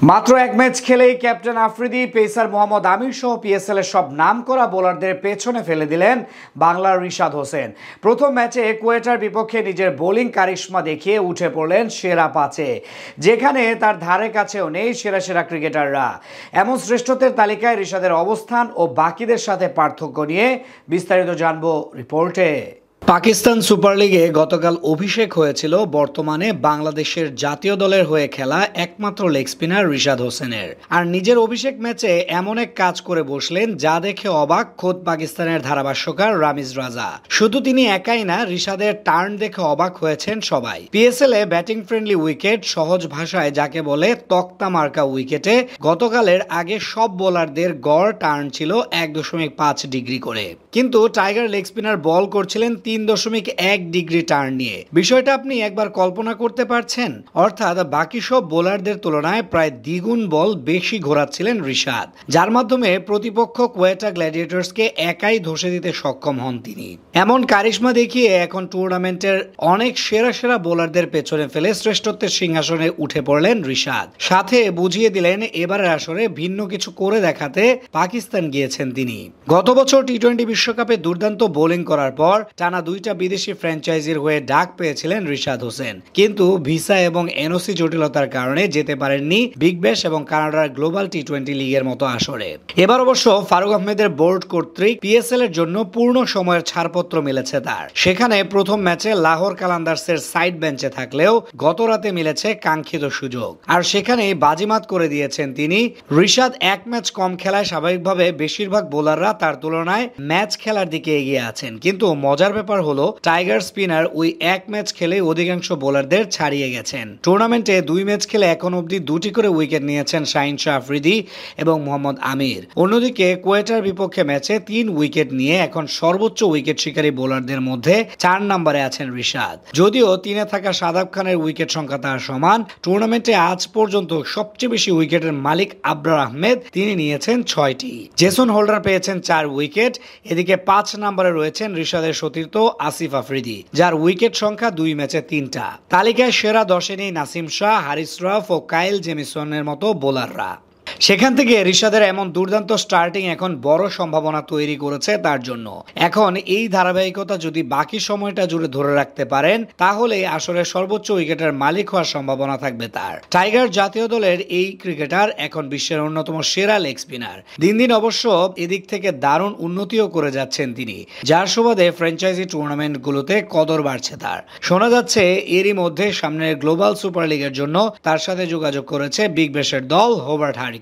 মাত্র এক ম্যাচ খেলেই ক্যাপ্টেন আফ্রিদি, পেসার মোহাম্মদ আমির সহ পিএসএল এর সব নামকরা বোলারদের পেছনে ফেলে দিলেন বাংলার রিশাদ হোসেন। প্রথম ম্যাচে কুয়েটার বিপক্ষে নিজের বোলিং কারিশমা দেখিয়ে উঠে পড়লেন সেরা পাঁচে, যেখানে তার ধারে কাছেও নেই সেরা সেরা ক্রিকেটাররা। এমন শ্রেষ্ঠত্বের তালিকায় রিশাদের অবস্থান ও বাকিদের সাথে পার্থক্য নিয়ে বিস্তারিত জানবো রিপোর্টে। পাকিস্তান সুপার লিগে গতকাল অভিষেক হয়েছিল বর্তমানে বাংলাদেশের জাতীয় দলের হয়ে খেলা একমাত্র লেগ স্পিনার রিশাদ হোসেনের। আর নিজের অভিষেক ম্যাচে এমন এক কাজ করে বসলেন যা দেখে অবাক খোদ পাকিস্তানের ধারাভাষ্যকার রামিজ রাজা। শুধু তিনি একাই না, রিশাদের টার্ন দেখে অবাক হয়েছেন সবাই। পিএসএল এ ব্যাটিং ফ্রেন্ডলি উইকেট, সহজ ভাষায় যাকে বলে তক্তা মার্কা উইকেটে গতকালের আগে সব বোলারদের গড় টার্ন ছিল 1.5 ডিগ্রি করে, কিন্তু টাইগার লেগ স্পিনার বল করছিলেন 3.1 ডিগ্রি টার্ন নিয়ে। বিষয়টা আপনি একবার কল্পনা করতে পারছেন? অর্থাৎ বাকি সব বোলারদের তুলনায় প্রায় দ্বিগুণ বল বেশি ঘোরাচ্ছিলেন রিশাদ, যার মাধ্যমে প্রতিপক্ষ কোয়েটা গ্ল্যাডিয়েটর্সকে একাই ধসে দিতে সক্ষম হন তিনি। এমন কারিশমা দেখিয়ে এখন টুর্নামেন্টের অনেক সেরা সেরা বোলারদের পেছনে ফেলে শ্রেষ্ঠত্বের সিংহাসনে উঠে পড়লেন রিশাদ। সাথে বুঝিয়ে দিলেন এবারের আসরে ভিন্ন কিছু করে দেখাতে পাকিস্তান গিয়েছেন তিনি। গত বছর টি-20 বিশ্বকাপে দুর্দান্ত বোলিং করার পর টানা 2টা বিদেশি ফ্র্যাঞ্চাইজির হয়ে ডাক পেয়েছিলেন রিশাদ হোসেন, কিন্তু ভিসা এবং এনওসি জটিলতার কারণে যেতে পারেননি বিগ ব্যাশ এবং কানাডার গ্লোবাল টি-20 লিগের মতো আসরে। এবার অবশ্য ফারুক আহমেদের বোর্ড কর্তৃক পিএসএল এর জন্য পূর্ণ সময়ের ছাড়পত্র মিলেছে তার। সেখানে প্রথম ম্যাচে লাহোর কালান্দার্সের সাইড বেঞ্চে থাকলেও গত রাতে মিলেছে কাঙ্ক্ষিত সুযোগ, আর সেখানেই বাজিমাত করে দিয়েছেন তিনি। রিশাদ এক ম্যাচ কম খেলায় স্বাভাবিকভাবে বেশিরভাগ বোলাররা তার তুলনায় ম্যাচ খেলার দিকে এগিয়ে আছেন, কিন্তু মজার ব্যাপার হলো টাইগার স্পিনার ওই এক ম্যাচ খেলে অধিকাংশ বোলারদের ছাড়িয়ে গেছেন। টুর্নামেন্টে 2 ম্যাচ খেলে এখন অবধি 2টি করে উইকেট নিয়েছেন শাহিন শাহ আফ্রিদি এবং মোহাম্মদ আমির। অন্যদিকে কোয়েটার বিপক্ষে ম্যাচে 3 উইকেট নিয়ে এখন সর্বোচ্চ উইকেট শিকারী বোলারদের মধ্যে 4 নম্বরে আছেন রিশাদ। যদিও 3-এ থাকা সাদাব খানের উইকেট সংখ্যা তার সমান, টুর্নামেন্টে আজ পর্যন্ত সবচেয়ে বেশি উইকেটের মালিক আবরার আহমেদ, তিনি নিয়েছেন 6টি। জেসন হোল্ডার পেয়েছেন 4 উইকেট। এদিকে 5 নম্বরে রয়েছেন রিশাদের সতীর্থ আসিফ আফ্রিদি, যার উইকেট সংখ্যা 2 ম্যাচে 3টা। তালিকায় সেরা 10-এ নেই নাসিম শাহ, হারিস রাফ ও কাইল জেমিসনের মতো বোলাররা। সেখান থেকে রিশাদের এমন দুর্দান্ত স্টার্টিং এখন বড় সম্ভাবনা তৈরি করেছে তার জন্য। এখন এই ধারাবাহিকতা যদি বাকি সময়টা জুড়ে ধরে রাখতে পারেন, তাহলে আসলে সর্বোচ্চ উইকেটের মালিক হওয়ার সম্ভাবনা থাকবে তার। টাইগার জাতীয় দলের এই ক্রিকেটার এখন বিশ্বের অন্যতম সেরা লেগ স্পিনার। দিন দিন অবশ্য এদিক থেকে দারুণ উন্নতিও করে যাচ্ছেন তিনি, যার সুবাদে ফ্র্যাঞ্চাইজি টুর্নামেন্টগুলোতে কদর বাড়ছে তার। শোনা যাচ্ছে এরই মধ্যে সামনের গ্লোবাল সুপার লিগের জন্য তার সাথে যোগাযোগ করেছে বিগ ব্যাশের দল হোবার্ট হারিকেন্স।